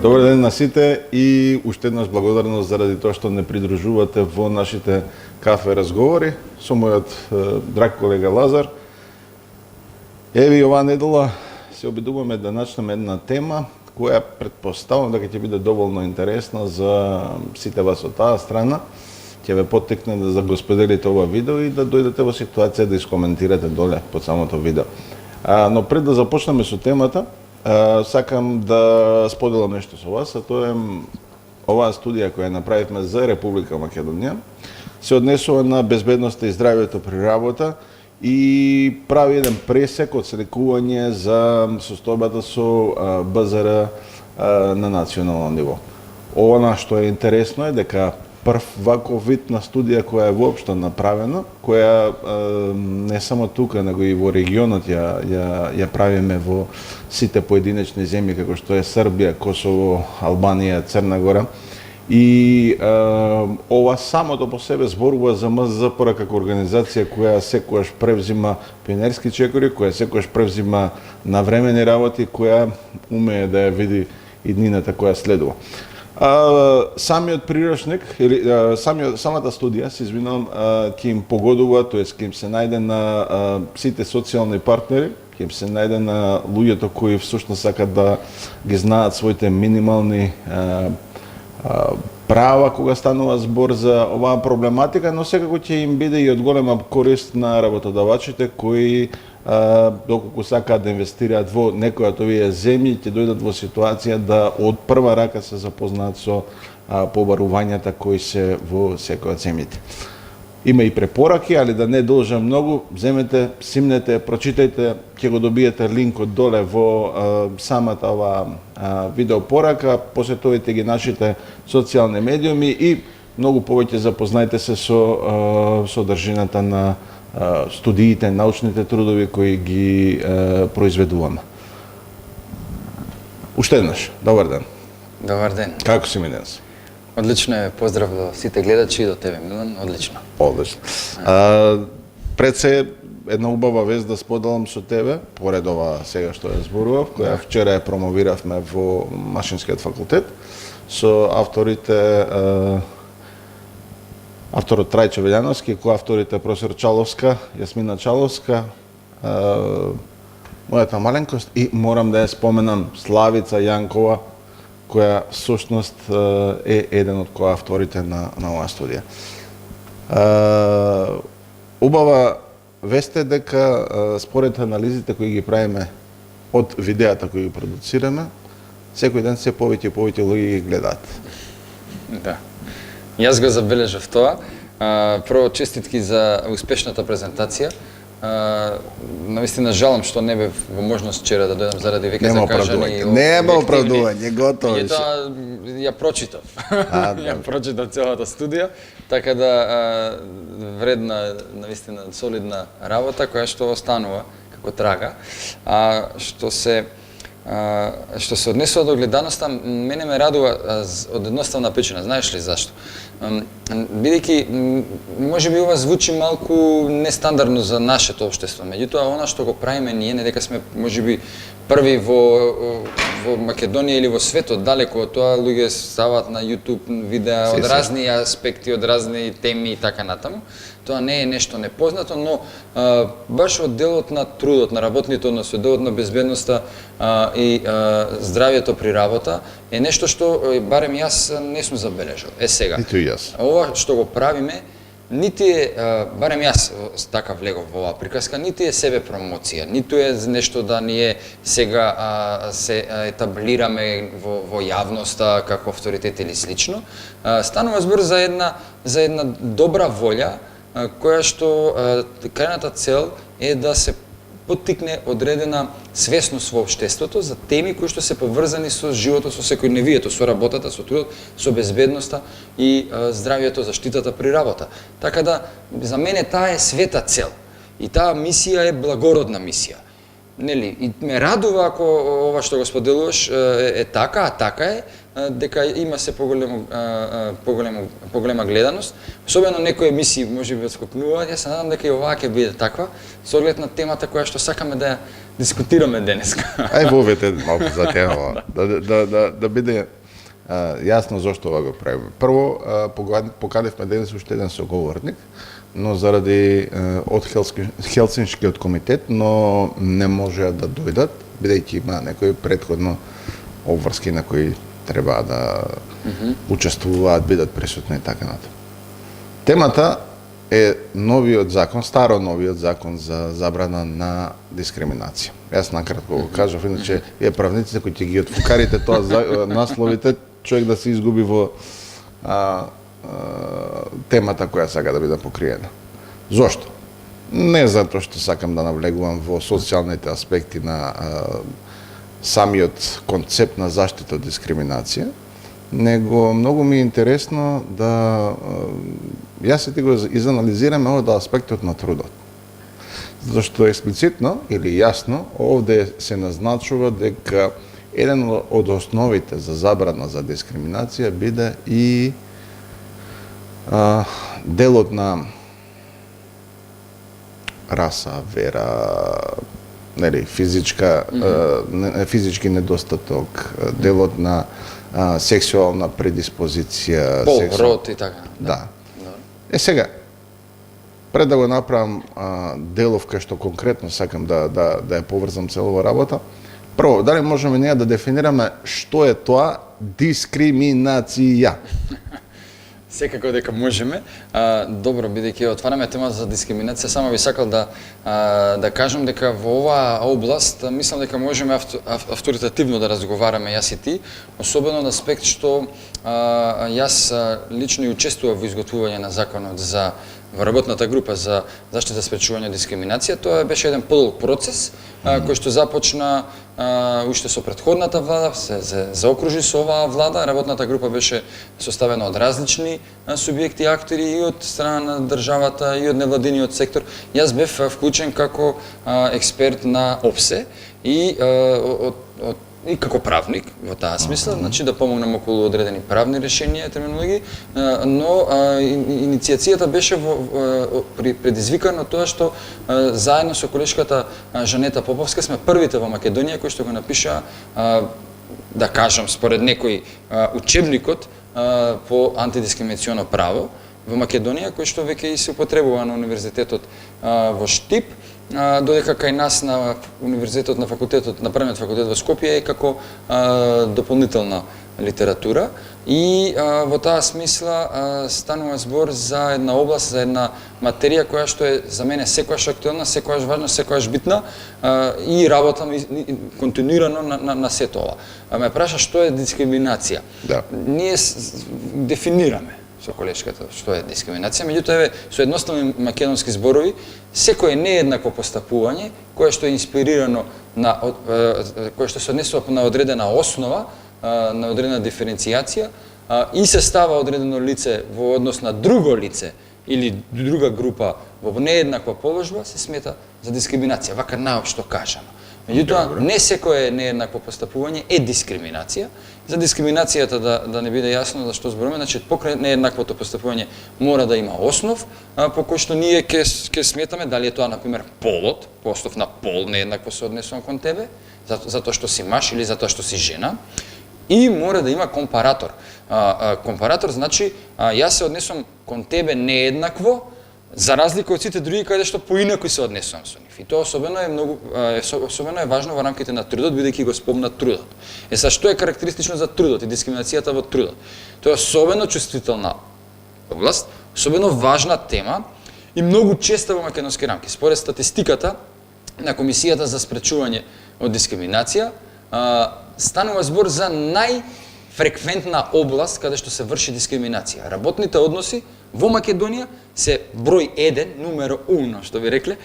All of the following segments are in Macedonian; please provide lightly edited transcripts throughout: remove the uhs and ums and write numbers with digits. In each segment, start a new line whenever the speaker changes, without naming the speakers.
Добар ден на сите и уште еднаш благодарност заради тоа што не придружувате во нашите кафе разговори со мојот драг колега Лазар. Еви оваа недела се обидуваме да начнеме една тема која претпоставувам дека ќе биде доволно интересна за сите вас од таа страна. Ќе ве поттикне да го споделите ова видео и да дојдете во ситуација да искоментирате доле под самото видео. Но пред да започнеме со темата, сакам да споделам нешто со вас, а тоа е оваа студија која направивме за Република Македонија. Се однесува на безбедноста и здравјето при работа и прави еден пресек од слекување за состојбата со БЗР на национално ниво. Ова што е интересно е дека прв ваков вид на студија која е воопшто направена, која не само тука, него и во регионот ја правиме во сите поединечни земји како што е Србија, Косово, Албанија, Црна Гора. И ова самото по себе зборува за МЗЗПР како организација која секогаш превзима пионерски чекори, која секогаш превзима навремени работи, која умее да ја види иднината која следува. Самиот прирочник, или самата студија, се извинувам, ќе им погодува, тоест ќе им се најде на сите социјални партнери, ќе им се најде на луѓето кои всушност сакат да ги знаат своите минимални права кога станува збор за оваа проблематика, но секако ќе им биде и од голема корист на работодавачите кои доколку сакаат да инвестираат во некоја од овие земји, ќе дојдат во ситуација да од прва рака се запознаат со побарувањата кои се во секоја од земјите. Има и препораки, али да не должам многу, земете, симнете, прочитајте, ќе го добиете линкот доле во самата ова видеопорака, посетувајте ги нашите социјални медиуми и многу повеќе запознајте се со содржината на студиите, научните трудови кои ги произведуваме. Уште еднаш, добар ден.
Добар ден.
Како си ми денес?
Одлично е, поздрав до сите гледачи и до тебе, Милан, одлично.
Одлично. Пред се една убава вест да споделам со тебе, поред ова сега што ја зборував, која вчера ја промовиравме во Машинскиот факултет, со авторите авторот Трајчо Велјановски, коавторите професор Чаловска, Јасмина Чаловска, мојата маленкост и морам да ја споменам Славица Јанкова, која всушност е еден од коавторите на оваа студија. Убава вест е дека според анализите кои ги правиме од видеата кои ги продуцираме, секој ден се повеќе и повеќе луѓе ги гледаат.
Да. Јас го забележав тоа. Прво, честитки за успешната презентација. Навистина жалам што не бев во можност вчера да дојдам заради веќе закажани.
Нема оправдување, готово.
Меѓутоа ја прочитав. Ја прочитав целата студија, така да вредна, навистина солидна работа која што останува како трага. Што се однесува до гледаноста, мене ме радува од едноставна причина. Знаеш ли зашто? Бидејќи можеби ова звучи малку нестандардно за нашето општество, меѓутоа она што го правиме ние, не дека сме можеби први во Македонија или во светот, далеку од тоа, луѓе стават на YouTube видеа од разни аспекти, од разни теми и така натаму. Тоа не е нешто непознато, но баш од делот на трудот, на работните односи, делот на безбедноста и здравјето при работа е нешто што барем јас не сум забележал. Сега.
Ниту јас.
Ова што го правиме нити е, барем јас така влегов во оваа приказка, нити е себе промоција, ниту е нешто да ние сега се етаблираме во јавноста како авторитет или слично. Станува збор за една добра волја, која што крајната цел е да се поттикне одредена свесност во општеството за теми кои што се поврзани со животот, со секојдневието, со работата, со трудот, со безбедноста и здравјето, заштитата при работа. Така да, за мене таа е света цел. И таа мисија е благородна мисија. Нели, и ме радува ако ова што го споделуваш е така, а така е, дека има се поголема гледаност. Особено некои емисии можеби отскокнуваат. Јас се надам дека и оваа ќе биде таква, со оглед на темата која што сакаме да ја дискутираме денеска.
Ај вовете малку за тема, да биде јасно зошто ова го правиме. Прво, поканивме денес уште еден соговорник, но заради од Хелсиншкиот комитет, но не можеа да дојдат, бидејќи има некои предходно обврски на кои треба да учествуваат, бидат присутни и така натаму. Темата е новиот закон, старо новиот закон за забрана на дискриминација. Јас накратко го кажав, иначе вие правниците кои ќе ги отфукарите тоа насловите, човек да се изгуби во темата која сака да биде покриена. Зошто? Не затоа што сакам да навлегувам во социјалните аспекти на самиот концепт на заштита од дискриминација, него многу ми е интересно да јас и ти го изанализираме од аспектот на трудот. Зашто експлицитно или јасно овде се назначува дека еден од основите за забрана за дискриминација биде и делот на раса, вера, нели, физички недостаток, делот на сексуална предиспозиција,
Пол, род и така.
Да. Сега, пред да го направам делов кај што конкретно сакам да ја поврзам целова работа, прво, дали можеме ние да дефинираме што е тоа дискриминација?
Секако дека можеме. Добро, бидејќи отвараме тема за дискриминација, само би сакал да кажам дека во оваа област мислам дека можеме авторитативно да разговараме јас и ти, особено на аспект што јас лично и учествував во изготвување на законот во работната група за заштита спречување дискриминација. Тоа беше еден подолг процес кој што започна уште со претходната влада, се заокружи со оваа влада. Работната група беше составена од различни субјекти, актери и од страна на државата и од невладиниот сектор. Јас бев вклучен како експерт на ОПСЕ и како правник во таа смисла, значи да помогнам околу одредени правни решенија, терминологии, но иницијацијата беше предизвикана тоа што заедно со колешката Жанета Поповска сме првите во Македонија кои што го напиша, да кажам, според некој учебникот по антидискриминационо право во Македонија, кој што веќе и се употребува на универзитетот во Штип, додека кај нас на универзитетот на факултетот, на првиот факултет во Скопје е како дополнителна литература и во таа смисла станува збор за една област, за една материја која што е за мене секогаш актуелна, секогаш важна, секогаш битна и работам континуирано на сето ова. Ме праша што е дискриминација.
Да.
Ние дефинираме со колешката што е дискриминација, меѓутоа со едноставни македонски зборови, секое нееднакво постапување кое што е инспирирано кое што се однесува на одредена основа, на одредена диференцијација и се става одредено лице во однос на друго лице или друга група во нееднаква положба, се смета за дискриминација, вака наопшто кажано. Меѓутоа, не секое нееднакво постапување е дискриминација. За дискриминацијата да не биде јасно за што зборуваме, значи покрај нееднаквото постапување мора да има основ по кој што ние ќе сметаме дали е тоа на пример полот, по основ на пол нееднакво се однесувам кон тебе, затоа што си маж или затоа што си жена, и мора да има компаратор. Компаратор значи јас се однесувам кон тебе нееднакво, за разлика од сите други каде што поинаку се однесувам со нив. И тоа особено е важно во рамките на трудот, бидејќи го спомна трудот. Сега што е карактеристично за трудот и дискриминацијата во трудот? Тоа е особено чувствителна област, особено важна тема и многу честа во македонски рамки. Според статистиката на Комисијата за спречување од дискриминација, станува збор за најфреквентна област каде што се врши дискриминација. Работните односи во Македонија се број 1, numero 1, што ви рекле,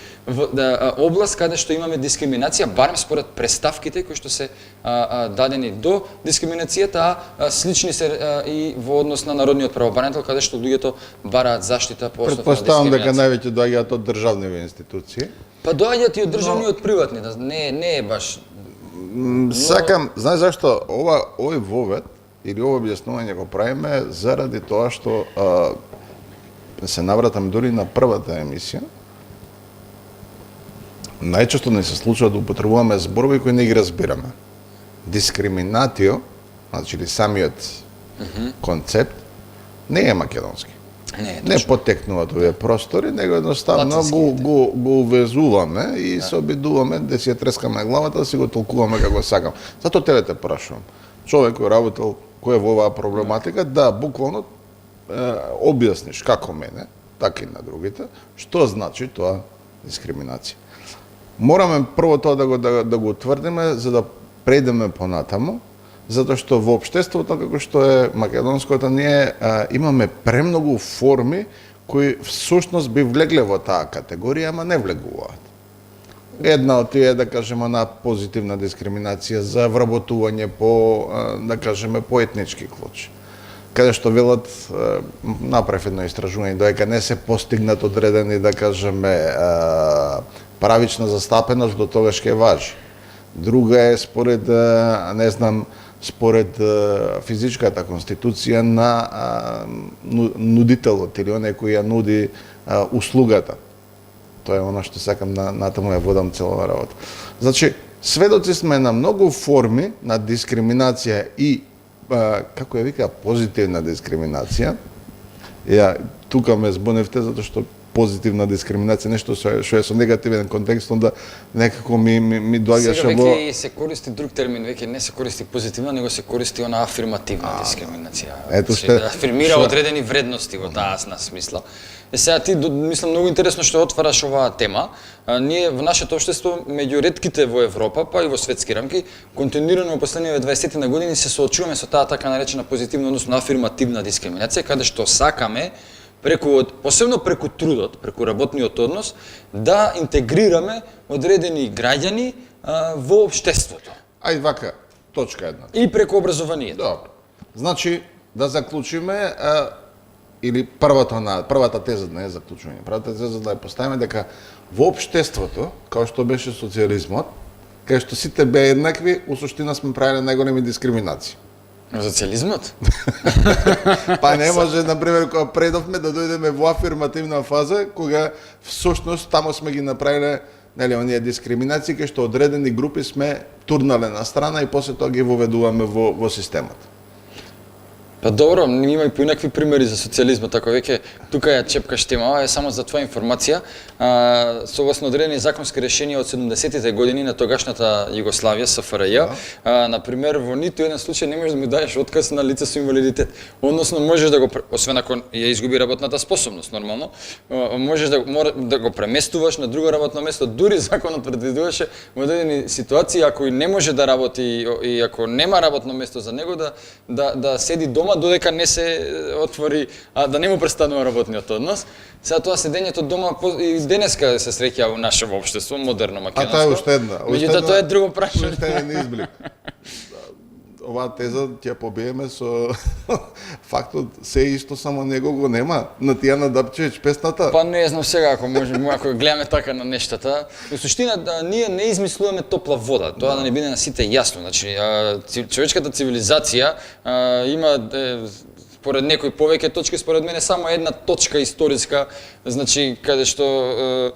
област каде што имаме дискриминација, барем според преставките кои што се дадени до дискриминацијата, а слични се и во однос на народниот правобранител, каде што луѓето бараат заштита по основа на дискриминација.
Претпоставам дека највеќе доаѓаат од државни институции.
Па доаѓаат и од државни и од приватни, не е баш.
Сакам, знаеш зашто овој вовед или ова објаснување го правиме заради тоа што се навратам дури на првата емисија. Најчесто не се случува да употребуваме зборови кои не ги разбираме. Дискриминатио, значи или самиот концепт, не е македонски. Не потекнува од овие простори, него едноставно го увезуваме и се обидуваме да си ја трескаме главата, да си го толкуваме како сакам. Затоа тебе те прашувам. Човек кој работел, кој е во оваа проблематика, да буквално објасниш како мене, така и на другите, што значи тоа дискриминација. Мораме прво тоа да го утврдиме за да преидеме понатаму, затоа што во општеството како што е македонското ние имаме премногу форми кои всушност би влегле во таа категорија, ама не влегуваат. Една од тие е, да кажеме, на позитивна дискриминација за вработување по, да кажеме, по етнички клучи. Каде што велат, направив едно истражување, доека не се постигнат одредени, да кажеме, правична застапеност, до тогаш ќе важи. Друга е според, не знам, според физичката конституција на нудителот или оној кој ја нуди услугата. Тоа е оно што сакам натаму ја водам целава работа. Значи, сведоци сме на многу форми на дискриминација и, како ја вика, позитивна дискриминација. Ја, тука ме збуневте, затоа што позитивна дискриминација, нешто што е со негативен контекст, onda некако ми доаѓаше во...
Сега веќе се користи друг термин, веќе не се користи позитивна, него се користи она афирмативна дискриминација.
Ето што
афирмира одредени вредности во таасна смисла. Сега ти мислам многу интересно што отвараш оваа тема. Ние во нашето општество меѓу ретките во Европа, па и во светски рамки, континуирано во последниве 20 на години се соочуваме со таа така наречена позитивна, односно афирмативна дискриминација, каде што сакаме посебно преку трудот, преку работниот однос, да интегрираме одредени граѓани во општеството.
Ајде вака, точка една.
И преку образованието.
Добро. Значи, да заклучиме, или првата теза не е заклучување, првата теза да ја поставиме дека во општеството, како што беше социјализмот, кај што сите беа еднакви, у суштина сме правиле најголеми дискриминации.
Социјализмот?
Па не може, например, кога предовме да дојдеме во афирмативна фаза, кога всушност тамо сме ги направиле, нели, оние дискриминации кај што одредени групи сме турнале на страна и после тоа ги воведуваме во системот.
Па добро, има и поинакви примери за социјализмот, ако веќе тука ја чепкаш темава, е само за твоја информација. Согласно одредени законски решенија од 70-тите години на тогашната Југославија, СФРЈ, например, во ниту еден случај не можеш да му даеш отказ на лице со инвалидитет. Односно, можеш да го, освен ако ја изгуби работната способност, нормално, можеш да го преместуваш на друго работно место. Дури законот предвидуваше во одредени ситуации, ако и не може да работи и ако нема работно место за него, да седи дома додека не се отвори, да не му престанува работниот однос. Сега тоа седењето дома и денеска се среќа во нашето општество, модерно македонско.
А тоа е уште една.
Меѓутоа тоа е друго прашање.
Уште еден изблик. Оваа теза ќе побиеме со фактот се исто, само него го нема. На Тијана Дапчевиќ песната.
Па не знам сега ако гледаме така на нештата. Во суштина ние не измислуваме топла вода. Тоа да не биде на сите јасно. Значи човечката цивилизација има според некои повеќе точки, според мене само една точка историска, значи каде што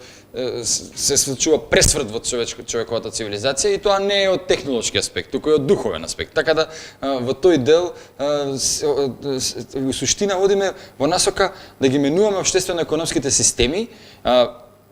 се случува пресврт во човековата цивилизација, и тоа не е од технолошки аспект, туку е од духовен аспект. Така да во тој дел во суштина одиме во насока да ги менуваме општествено-економските системи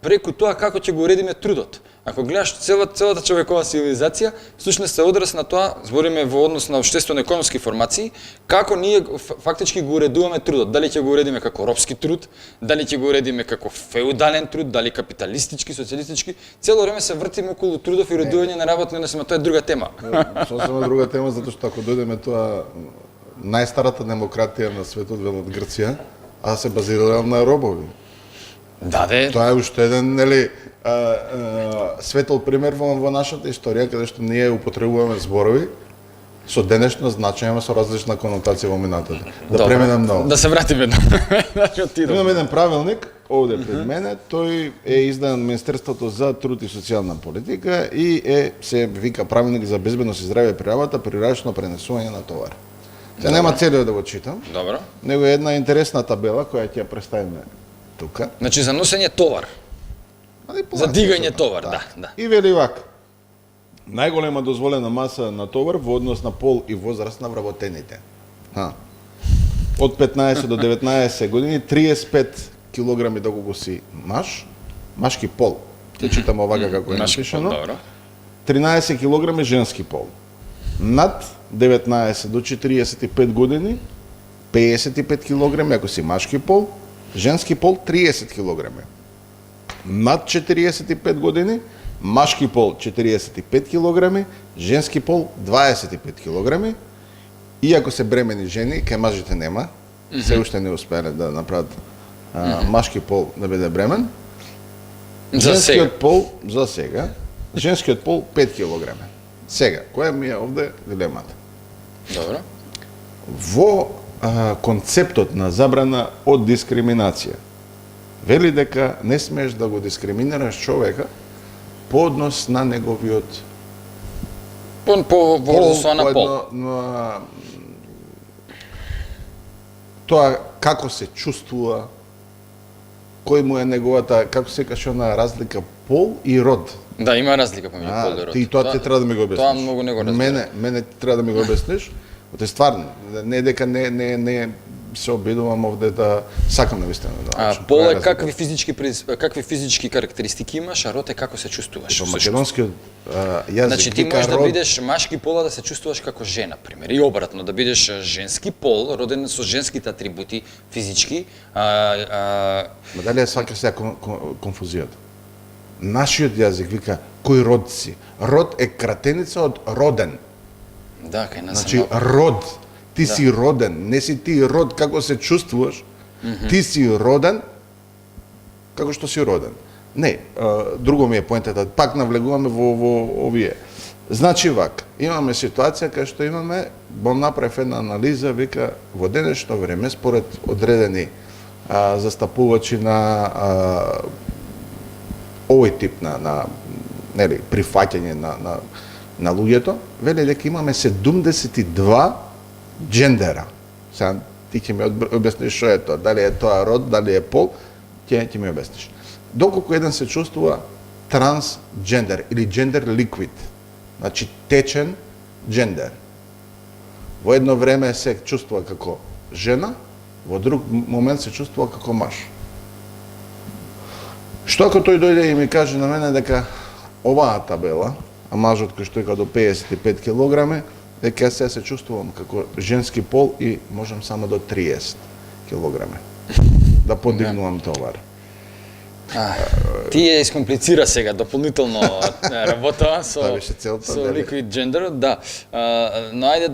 преку тоа како ќе го уредиме трудот. Ако гледаш целата човекова цивилизација, всушност се одраз на тоа, збориме во однос на општествено-економски формации, како ние фактички го уредуваме трудот. Дали ќе го уредиме како робски труд, дали ќе го уредиме како феудален труд, дали капиталистички, социјалистички, цело време се вртиме околу трудов и уредување на работни односи, но тоа е друга тема.
Сосема друга тема, затоа што ако дојдеме тоа најстарата демократија на светот од Грција, се базирала на робови. Тоа е уште еден, нели, светол пример во нашата историја, каде што ние употребуваме зборови со денешно значење, со различна конотација во минатото. Да преминем на.
Да се вратиме на.
Имам еден правилник овде пред мене, тој е издан од Министерството за труд и социјална политика и се вика правилник за безбедност и здравје при работа при различно пренесување на товар. Се нема целиот да го читам,
Добро.
него е една интересна табела која ќе ја представиме тука.
Значи за носење товар.
Али
За
поласно
дигање
се,
товар, да.
И вели вака. Најголема дозволена маса на товар во однос на пол и возраст на вработените. Од 15 до 19 години 35 килограми доколку си машки пол. Ќе читам овака како е
Машки пол,
напишано.
добро.
13 килограми женски пол. Над 19 до 45 години 55 килограми ако си машки пол, женски пол 30 килограми. Над 45 години машки пол 45 килограми, женски пол 25 килограми. И ако се бремени жени, кај мажите нема, се уште не успеале да направат машки пол да биде бремен.
За сега.
Женскиот пол за сега, женскиот пол 5 килограми. Сега, која ми е овде дилемата?
Добро.
Во концептот на забрана од дискриминација, вели дека не смееш да го дискриминираш човека по однос на неговиот
По возраста на пол.
Тоа како се чувствува, кој му е неговата, како се каже она разлика пол и род.
Да, има разлика помеѓу пол и род.
Ти тоа ти треба да ми го обясниш.
Тоа многу не го разбирам.
Мене треба да ми го обясниш. Оте стварно, не дека не се обидувам овде да сакам навистина да научам.
Пол
Која
е
разлика?
какви физички карактеристики имаш, а род е како се чувствуваш.
Во македонскиот јазик
Значи ти
вика
можеш да
род.
бидеш машки пола да се чувствуваш како жена, пример, и обратно, да бидеш женски пол, роден со женските атрибути физички,
Ма дали ја сваќаш сега конфузијата? Нашиот јазик вика кој род си. Род е кратеница од роден.
да, кај нас
Значи род. Ти си роден, не си ти род како се чувствуваш. Ти си роден како што си роден. Не, друго ми е поентата, пак навлегуваме во овие. Значи вака, имаме ситуација кај што имаме, направив една анализа, вика во денешно време според одредени застапувачи на овој тип на нели прифаќање на луѓето, вели дека имаме 72 джендера. Сега ти ќе ми објасниш што е тоа, дали е тоа род, дали е пол, ќе ми објасниш. Доколку еден се чувствува трансджендер или джендер ликвид, значи течен джендер. Во едно време се чувствува како жена, во друг момент се чувствува како маж. Што ако тој дојде и ми каже на мене дека оваа табела, а мажот кој што е до 55 килограми, дека јас се чувствувам како женски пол и можам само до 30 килограми да подигнувам товар.
Ти ја искомплицира сега дополнително работа
Тоа беше целта,
со
дали?
liquid gender, да. Но ајде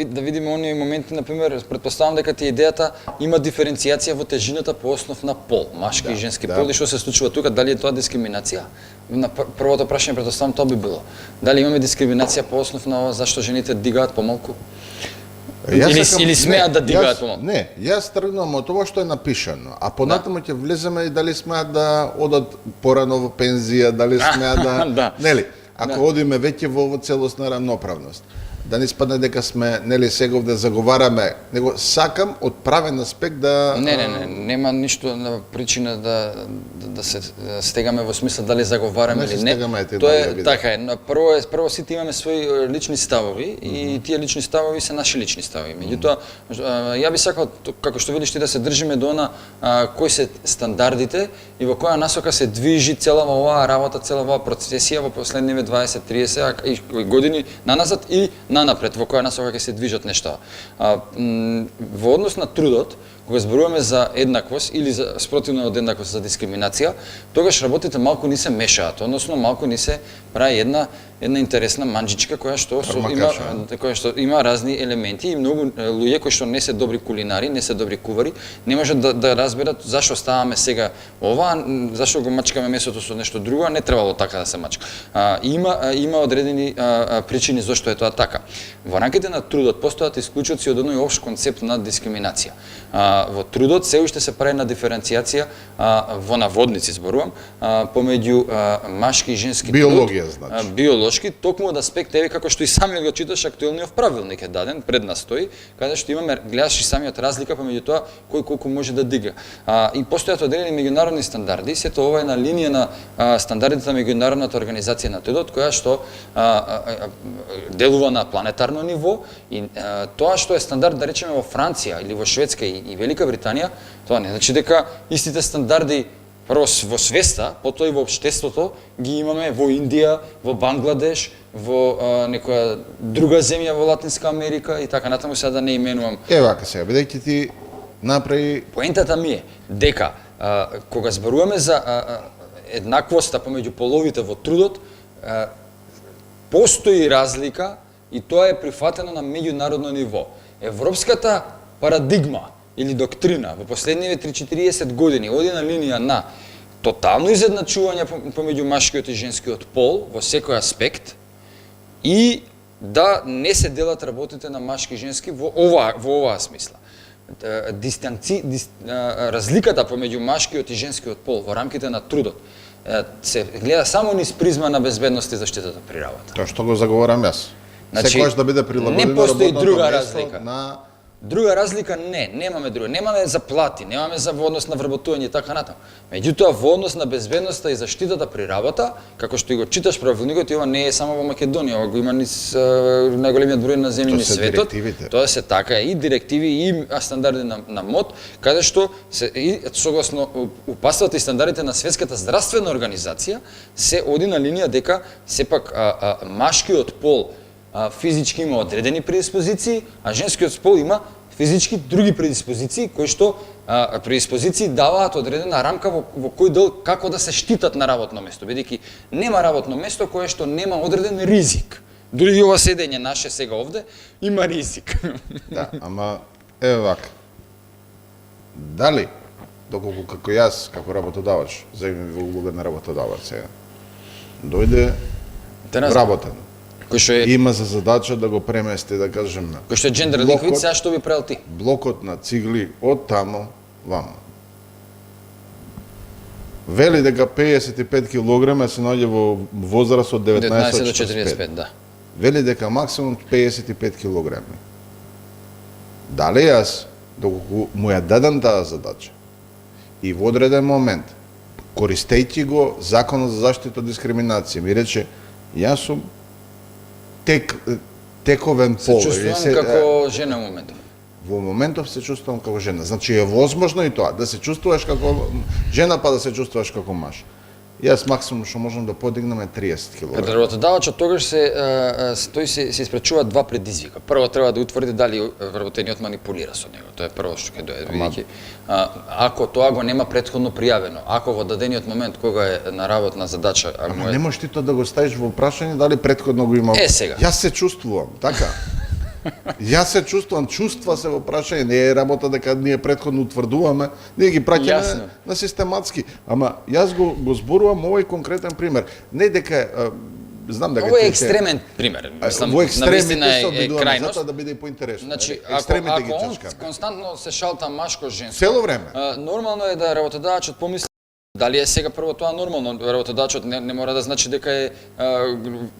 да видиме оние моменти, например, предпоставам дека ти идејата има диференцијација во тежината по основ на пол, машки и женски пол, и што се случува тука, дали е тоа дискриминација? На првото прашање предпоставам тоа би било. Дали имаме дискриминација по основ на ова зашто жените дигаат помалку? Или смеат да дигаат помалку?
Не, јас тргнувам од тоа што е напишано, а понатаму ќе влеземе и дали смеат да одат порано во пензија, дали смеат да...
Да.
Нели, ако одиме веќе во целосна рамноправност. Да не спадне дека сме, нели, сега овде заговараме, него сакам од правен аспект да...
Не, нема ништо на причина да се стегаме во смисла дали заговараме
Не се
или не.
стегаме, ете,
Тоа
да
е
ја видам.
така е. Прво сите имаме своји лични ставови и тие лични ставови се наши лични ставови. Меѓутоа, ја би сакал како што велиш ти да се држиме до она кои се стандардите и во која насока се движи цела оваа работа, цела оваа процесија во последниве 20-30 години наназад и нанапред, во која насока ќе се движат нештата. Во однос на трудот, кога зборуваме за еднаквост или за спротивно од еднаквост за дискриминација, тогаш работите малку ни се мешаат, односно малку ни се прави една интересна манџичка која што има разни елементи и многу луѓе кои што не се добри кулинари, не се добри кувари, не можат да разберат зашто ставаме сега ова, зашто го мачкаме месото со нешто друго, а не требало така да се мачка. Има одредени причини зашто е тоа така. Во рамките на трудот постојат исклучоци од оној општ концепт на дискриминација. во трудот се уште се прави на диференцијација во наводници зборувам помеѓу машки и женски
Биологија,
труд,
значи.
биолошки, токму од аспект еве како што и самиот го читаш актуелниот правилник е даден пред нас стои, каде што имаме гледаш и самиот разлика помеѓу тоа кој колку може да дига. И постојат одредени меѓународни стандарди, сето ова е на линија на стандардите на меѓународната организација на трудот, која што делува на планетарно ниво и тоа што е стандард да речеме во Франција или во Шведска и Велика Британија, тоа не значи дека истите стандарди прво во свеста, потоа и во општеството ги имаме во Индија, во Бангладеш, во некоја друга земја во Латинска Америка и така натаму, сега да не именувам.
Вака сега, бидејќи ти направи...
Поентата ми е дека кога зборуваме за еднаквоста помеѓу половите во трудот, постои разлика и тоа е прифатено на меѓународно ниво. Европската парадигма или доктрина во последниве 3-40 години оди на линија на тотално изедначување помеѓу машкиот и женскиот пол во секој аспект и да не се делат работите на машки и женски во оваа смисла. Разликата помеѓу машкиот и женскиот пол во рамките на трудот се гледа само низ призма на безбедност и заштитата при работа.
Тоа што го заговорам јас.
Значи,
Секојаш да биде прилагодено
не постои
работното
друга
место
разлика.
на...
Друга разлика немаме друга. Немаме за плати, немаме за во однос на вработување и така натаму. Меѓутоа во однос на безбедноста и заштитата при работа, како што и го читаш правилникот, и ова не е само во Македонија, ова го има низ најголемиот број на земји низ светот. Тоа се така и директиви и стандарди на МОД, каде што се и согласно упатствата и стандардите на Светската здравствена организација се оди на линија дека сепак машкиот пол физички има одредени предиспозиции, а женскиот пол има физички други предиспозиции, кои што предиспозиции даваат одредена рамка во кој дел како да се штитат на работно место, бидејќи нема работно место кое што нема одреден ризик. Дури и ова седење наше сега овде има ризик.
Да, ама еве вака. Дали, доколку како јас, како работодавач, земјам во улога на работодавач сега, дојде вработен,
кој што е
има за задача да го премести, да кажем, на
кој што е джендер ликвид, сега што би правил ти?
блокот на цигли од тамо вамо. Вели дека 55 кг се наоѓа во возраст од 19
до 45, да.
Вели дека максимум 55 кг. Дали јас, доколку му ја дадам таа задача, и во одреден момент, користејќи го Законот за заштита од дискриминација, ми рече, јас сум тековен пол.
Се чувствувам како жена моментов.
Во моментов се чувствувам како жена. Значи е возможно и тоа, да се чувствуваш како жена, па да се чувствуваш како маж. Јас максимум што можам да подигнам е 30 кг.
Пред работодавачот тогаш тој се испречува два предизвика. Прво треба да утврди дали вработениот манипулира со него. Тоа е прво што ќе дојде, бидејќи ако тоа го нема претходно пријавено, ако во дадениот момент кога е на работна задача,
Ама не можеш ти тоа да го ставиш во прашање дали претходно го има.
Сега.
Јас се чувствувам, така. Јас се чувствувам, чувства се во прашање, не е работа дека ние претходно утврдуваме, ние ги праќаме на систематски. Ама јас го зборувам овој конкретен пример. Не дека знам дека
Ово е екстремен пример.
Во екстремите се
е
обидуваме
крајност.
затоа да биде и поинтересно.
Значи,
Екстремите ги
ако он
чачкаме.
константно се шалта машко-женско,
Цело време.
Нормално е да работодавачот помисли дали е сега прво тоа нормално. Работодавачот не мора да значи дека е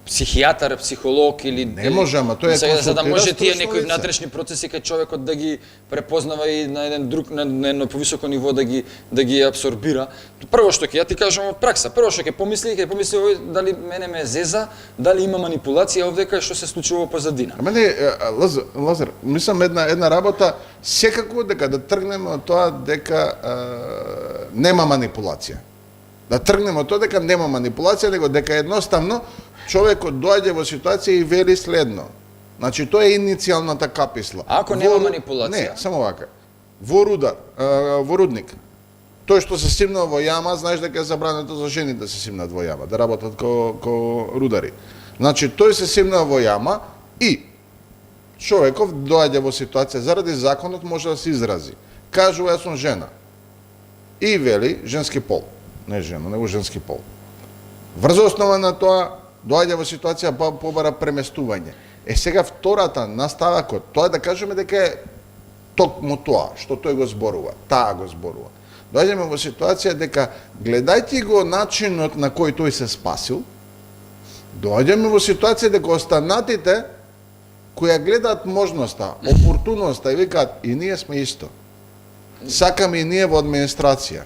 психијатар, психолог или
Не може, ама тоа е
сега, за да може
консултира
тие
стручно
некои
лице.
внатрешни процеси кај човекот да ги препознава и на еден друг на едно повисоко ниво да ги абсорбира. Прво што ќе ја ти кажам од пракса, прво што ќе помисли овој дали мене ме зеза, дали има манипулација овде кај што се случува во позадина.
Ама не, Лазар, мислам една работа, секако дека да тргнеме од тоа дека нема манипулација. Да тргнеме од тоа дека нема манипулација, него дека едноставно човекот доаѓа во ситуација и вели следно. Значи, тоа е иницијалната каписла.
Ако нема манипулација?
Не, само вака. Во рудник, тој што се симнал во јама, знаеш дека е забрането за жени да се симнат во јама, да работат ко рудари. Значи, тој се симнал во јама и човеков доаѓа во ситуација, заради законот може да се изрази. Кажува, јас сум жена. И вели, женски пол. Не жена, него женски пол. Врз основа на тоа, доаѓа во ситуација, побара преместување. Сега втората наставакот, тоа да кажеме дека е токму тоа што тој го зборува, таа го зборува. Доаѓаме во ситуација дека гледајќи го начинот на кој тој се спасил, доаѓаме во ситуација дека останатите кои ја гледаат можноста, опортуноста и викаат и ние сме исто. Сакаме и ние во администрација.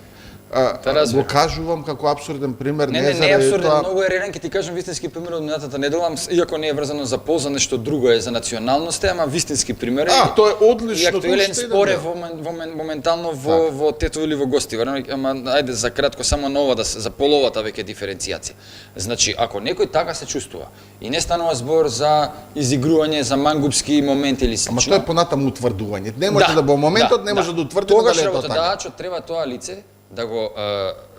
Го кажувам како апсурден пример,
не е апсурден, многу е реален, ќе ти кажам вистински пример од минатата недела, иако не е врзано за пол, за нешто друго е за националност, ама вистински пример е.
Тоа е одлично.
И актуелен спор е моментално во Тетово или во Гостивар, ама ајде за кратко само на ова за половата веќе диференцијација. Значи, ако некој така се чувствува и не станува збор за изигрување, за мангупски моменти или слично.
Ама тоа е понатаму утврдување. Не може да во моментот не може да утврдиме дали е тоа така.
Тогаш работодавачот треба тоа лице да го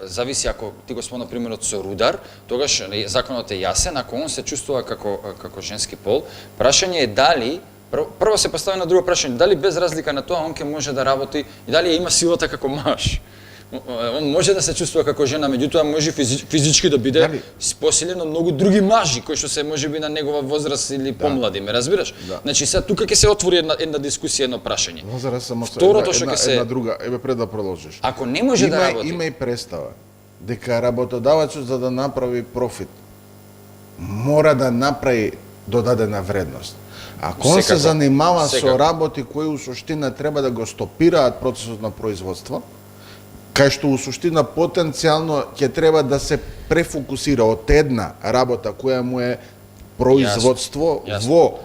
зависи, ако ти го спомна примерот со рудар, тогаш законот е јасен, ако он се чувствува како женски пол, прашање е дали прво се постави на друго прашање, дали без разлика на тоа он ќе може да работи и дали има силата како маж. Он може да се чувствува како жена, меѓутоа може физички да биде посилен од многу други мажи кои што се можеби на негова возраст или помлади, ме разбираш? Значи сега тука ќе се отвори една дискусија, едно прашање. Второто што ќе се
една друга, пред да продолжиш.
Ако не може да работи,
има и представа дека работодавачот за да направи профит мора да направи додадена вредност. Ако он се занимава со работи кои у суштина треба да го стопираат процесот на производство, кај што у суштина потенцијално ќе треба да се префокусира од една работа која му е производство во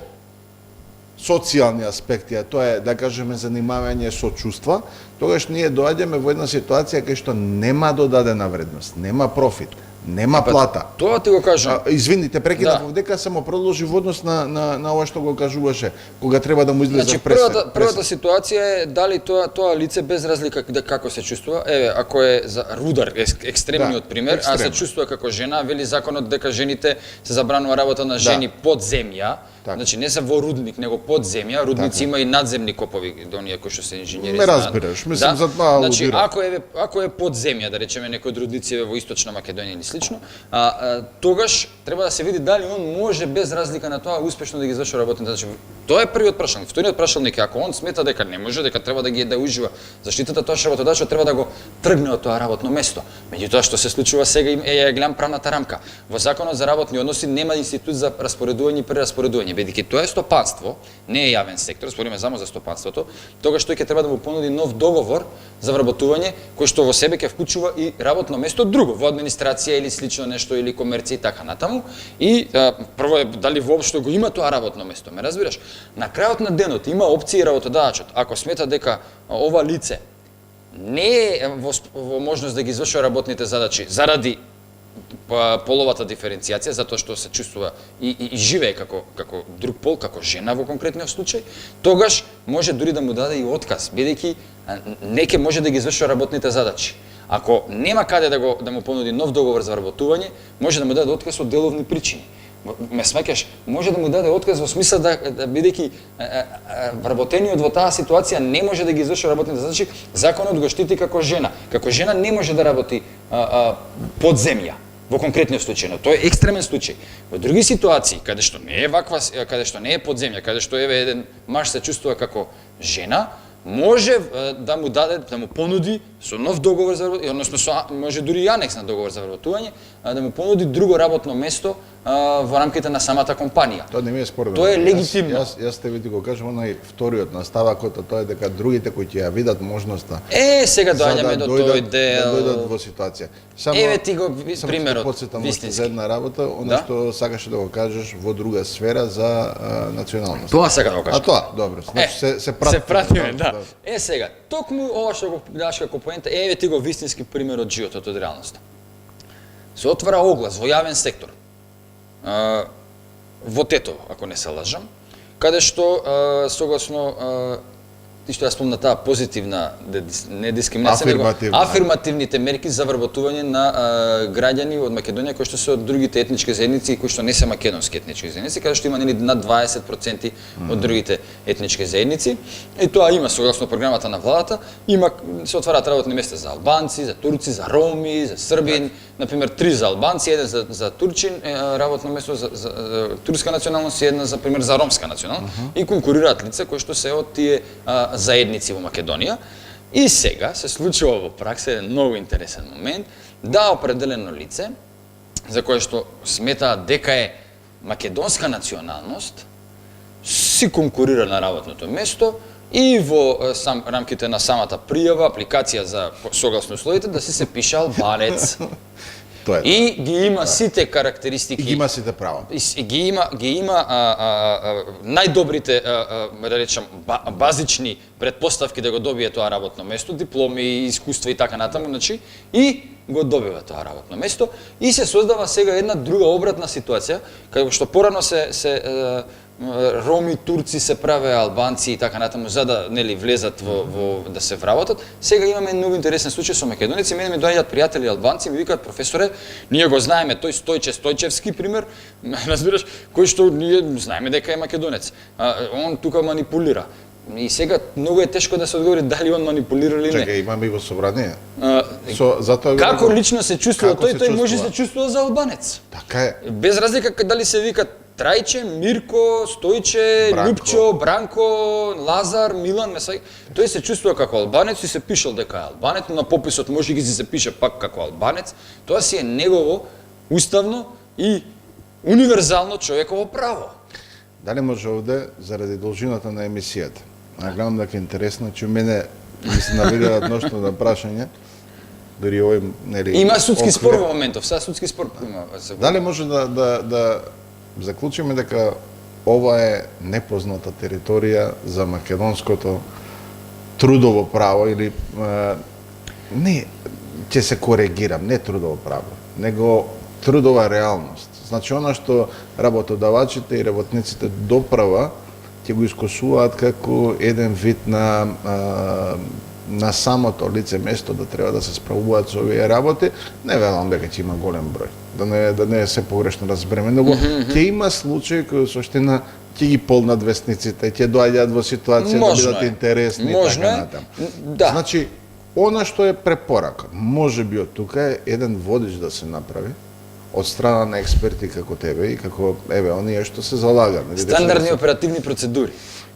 социјални аспекти, а тоа е, да кажеме, занимавање со чувства, тогаш ние доаѓаме во една ситуација кај што нема додадена вредност, нема профит, нема плата.
Тоа ти го кажам.
Извините, прекинав дека само продолжи во однос на ова што го кажуваше, кога треба да му излезе пресек.
Првата ситуација е дали тоа лице без разлика како се чувствува, ако е за рудар, екстремниот пример, а се чувствува како жена, вели законот дека жените се забранува работа на жени под земја. Значи не се во рудник, него под земја, рудници има и надземни копови, до оние кои што се инженери.
Ме разбираш, мислам за тоа
алудира. Значи ако е под земја, да речеме некој од рудници во Источна Македонија или слично, тогаш треба да се види дали он може без разлика на тоа успешно да ги изврши работните задачи. Тоа е првиот прашање. Вториот прашање е ако он смета дека не може, дека треба да ужива заштитата, тоа што работодавачот треба да го тргне од тоа работно место. Меѓутоа што се случува сега е гледам правната рамка. Во Законот за работни односи нема институт за распоредување и прераспоредување, бидејќи тоа е стопанство, не е јавен сектор, збориме само за стопанството, тогаш тој ќе треба да му понуди нов договор за вработување кој што во себе ќе вклучува и работно место друго, во администрација или слично нешто или комерција и така натаму. И прво е дали воопшто го има тоа работно место, ме разбираш? На крајот на денот има опции работодавачот, ако смета дека ова лице не е во можност да ги извршува работните задачи заради половата диференцијација, затоа што се чувствува и живее како друг пол, како жена во конкретниот случај, тогаш може дури да му даде и отказ, бидејќи не ќе може да ги извршува работните задачи. Ако нема каде да му понуди нов договор за вработување, може да му даде отказ од деловни причини. Ме смеќаш, може да му даде отказ во смисла да бидејќи вработениот во таа ситуација не може да ги извршува работните задачи, законот го штити како жена. Како жена не може да работи под земја во конкретниот случај, но тоа е екстремен случај. Во други ситуации, каде што не е ваква, каде што не е под земја, каде што еве еден маж се чувствува како жена, може да му даде, да му понуди со нов договор за вработување, односно може дури и анекс на договор за вработување, да му понуди друго работно место во рамките на самата компанија.
Тоа не ми е спорно.
Тоа е легитимно.
Јас те ви го кажам, онај вториот наставакот, тоа е дека другите кои ќе ја видат можноста.
Сега доаѓаме до тој дел.
Да дојдат во ситуација.
Еве ти го примерот
вистински. За една работа, она што сакаше да го кажеш во друга сфера за националност.
Тоа сака да го кажам.
Тоа, добро. Значи се
пратиме, да. Сега, токму ова што го даш како поента, еве ти го вистински пример од животот, од реалноста. Се отвара оглас во јавен сектор. Во Тетово, ако не се лажам, каде што согласно ти што ја спомна таа позитивна недискриминација, него афирмативните мерки за вработување на граѓани од Македонија кои што се од другите етнички заедници и кои што не се македонски етнички заедници, каде што има над 20% од другите етнички заедници. И тоа има согласно програмата на владата, се отвараат работни места за албанци, за турци, за роми, за србин, например 3 за албанци, еден за турчин, работно место за турска националност и една за пример за ромска националност и конкурираат лица кои што се од тие заедници во Македонија. И сега се случува во пракса еден многу интересен момент да определено лице за кое што сметаат дека е македонска националност си конкурира на работното место и во рамките на самата пријава, апликација за согласно условите да си се пише албанец.
Тоа е.
И ги има сите карактеристики.
И ги има сите права.
И ги има најдобрите, да речам, базични предпоставки да го добие тоа работно место, дипломи, искуства и така натаму, значи, и го добива тоа работно место и се создава сега една друга обратна ситуација, како што порано се роми, турци се праве албанци и така натаму за да нели влезат во да се вработат. Сега имаме многу интересен случај со македонеци. Мене ми доаѓаат пријатели албанци и ми викаат: професоре, ние го знаеме тој Стојчевски пример, разбираш, кој што ние знаеме дека е македонец. Он тука манипулира. И сега многу е тешко да се одговори дали он манипулира или не.
Чекај, имаме го собрание. Затоа
како лично се чувствува тој може да се чувствува за албанец.
Така е.
Без разлика дали се вика Трајче, Мирко, Стојче, Лупчо, Бранко, Лазар, Милан, тој се чувствува како албанец и се пишал дека е албанец, но на пописот може ги се пише пак како албанец. Тоа си е негово уставно и универзално човеково право.
Дали може овде, заради должината на емисијата, гледам дека е интересно, че мене ми се наведуваат ношто на прашање, дори овој, нели...
Има судски спор во моментов, сега судски спор има.
Дали може да заклучиме дека ова е непозната територија за македонското трудово право или не, ќе се коригирам, не трудово право, него трудова реалност. Значи, она што работодавачите и работниците доправа ќе го искусуваат како еден вид на самото лице место да треба да се справуваат со овие работи. Не велам дека ќе има голем број, да не е се погрешно разбереме, но ќе има случаи кои суштина ќе ги полнат вестниците, ќе доаѓаат во ситуација да бидат интересни и така натаму.
Да.
Значи, она што е препорака, можеби од тука е еден водич да се направи од страна на експерти како тебе и како оние што се залагат.
Стандардни оперативни процедури.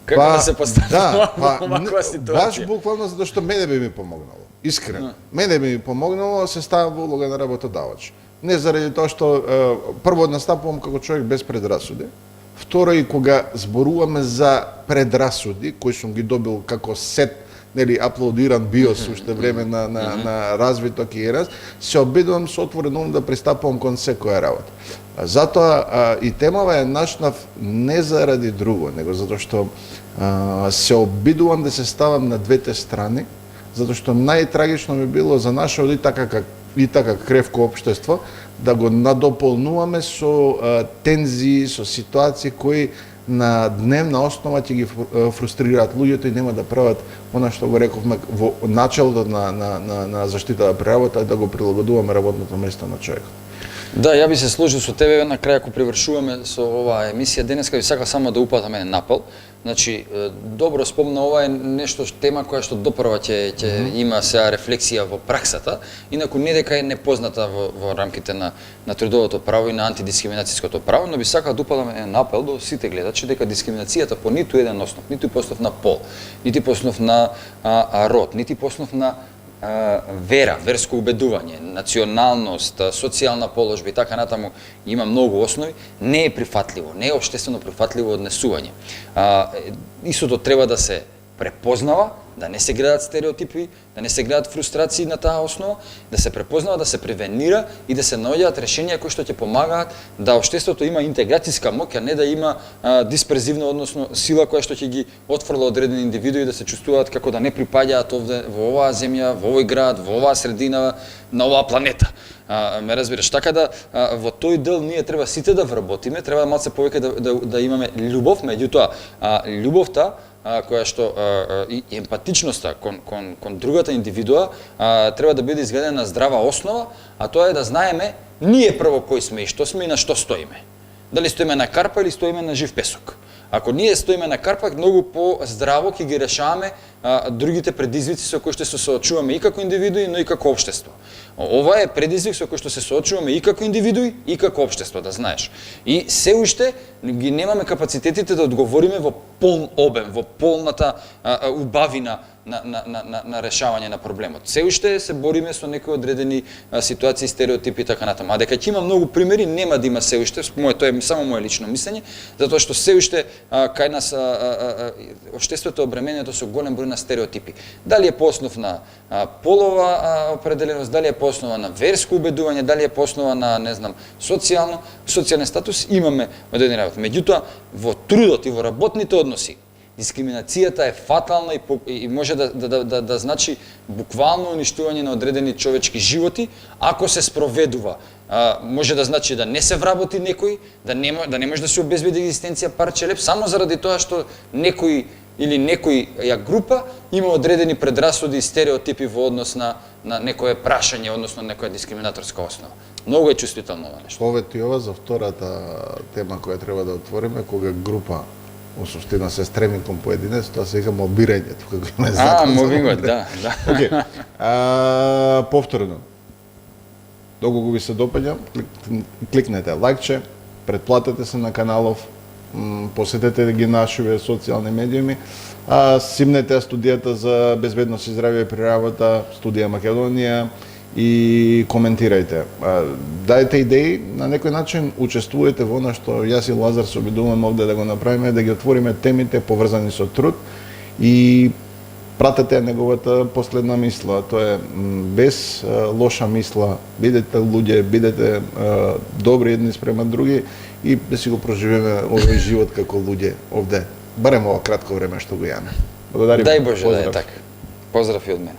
Како да се постави оваква ситуација?
Баш буквално затоа што мене би ми помогнало. Искрено. Мене би ми помогнало да се ставам во улога на работодавач. Не заради тоа што прво настапувам како човек без предрасуди. Второ, и кога зборуваме за предрасуди кои сум ги добил како сет, нели, аплодиран биос уште време на развиток и раз, се обидувам со отворен ум да пристапувам кон секоја работа. Затоа и темава е начнав не заради друго, него затоа што се обидувам да се ставам на двете страни, затоа што најтрагично би било за нашето и така кревко општество да го надополнуваме со тензии, со ситуации кои на дневна основа ќе ги фрустрираат луѓето и нема да прават она што го рековме во началото на заштитата при работа, да го прилагодуваме работното место на човекот.
Да, ја би се сложил со тебе на крај ако привршуваме со оваа емисија денеска, ви сакам само да упатаме напел. Значи, добро спомна, ова е нешто тема која што допрва ќе има сега рефлексија во праксата, инаку не дека е непозната во рамките на трудовото право и на антидискриминацијското право, но би сакал да упатаме напел до сите гледачи дека дискриминацијата по ниту еден основ, ниту по основ на пол, нити по основ на род, нити по основ на вера, верско убедување, националност, социјална положба и така натаму, има многу основи, не е прифатливо, не е општествено прифатливо однесување. Истото треба да се препознава, да не се гледат стереотипи, да не се гледат фрустрации на таа основа, да се препознава, да се превенира и да се наоѓаат решенија кои што ќе помагаат да општеството има интеграцијска моќ, а не да има диспрезивна, односно сила која што ќе ги отфрла одредени индивидуи да се чувствуваат како да не припаѓаат овде во оваа земја, во овој град, во оваа средина, на оваа планета. Ме разбираш, така да во тој дел ние треба сите да вработиме, треба малце повеќе да имаме љубов, меѓутоа љубовта која што и емпатичноста кон другата индивидуа треба да биде изградена на здрава основа, а тоа е да знаеме ние прво кои сме и што сме и на што стоиме. Дали стоиме на карпа или стоиме на жив песок. Ако ние стоиме на карпак, многу по-здраво ќе ги решаваме другите предизвици со кои што се соочуваме и како индивидуи, но и како општество. Ова е предизвик со кој што се соочуваме и како индивидуи и како општество, да знаеш. И се уште ги немаме капацитетите да одговориме во полн обем, во полната убавина на решавање на проблемот. Се уште се бориме со некои одредени ситуации, стереотипи и така натаму. А дека ќе има многу примери, нема да има се уште, тоа е само мое лично мислење, затоа што се уште кај нас општеството е обременето со голем број на стереотипи. Дали е по основ на полова определеност, дали е по основа на верско убедување, дали е по основа на, не знам, социјален статус, имаме одредени работи. Меѓутоа, во трудот и во работните односи, дискриминацијата е фатална и може да значи буквално уништување на одредени човечки животи, ако се спроведува. Може да значи да не се вработи некој, да не може да се обезбеди екзистенција парче леп, само заради тоа што некој или некоја група има одредени предрасуди и стереотипи во однос на некое прашање, односно некоја дискриминаторска основа. Многу е чувствително ова нешто.
Повети ова за втората тема која треба да отвориме, кога група во суштина се стреми кон поединец, тоа се вика мобирањето, како има закон.
Мобингот, да.
Океј. Повторно. Доколку ви се допаѓа, кликнете лајкче, претплатете се на каналов, посетете ги нашите социјални медиуми, симнете студијата за безбедност и здравје при работа, студија Македонија, и коментирајте. Дајте идеи, на некој начин учествувате во она што јас и Лазар се обидуваме овде да го направиме, да ги отвориме темите поврзани со труд и пратете неговата последна мисла. Тоа е без лоша мисла, бидете луѓе, бидете добри едни спрема други и да си го проживеме овој живот како луѓе овде. Барем ова кратко време што го имаме. Благодарим.
Дај Боже да е така. Поздрав и од мене.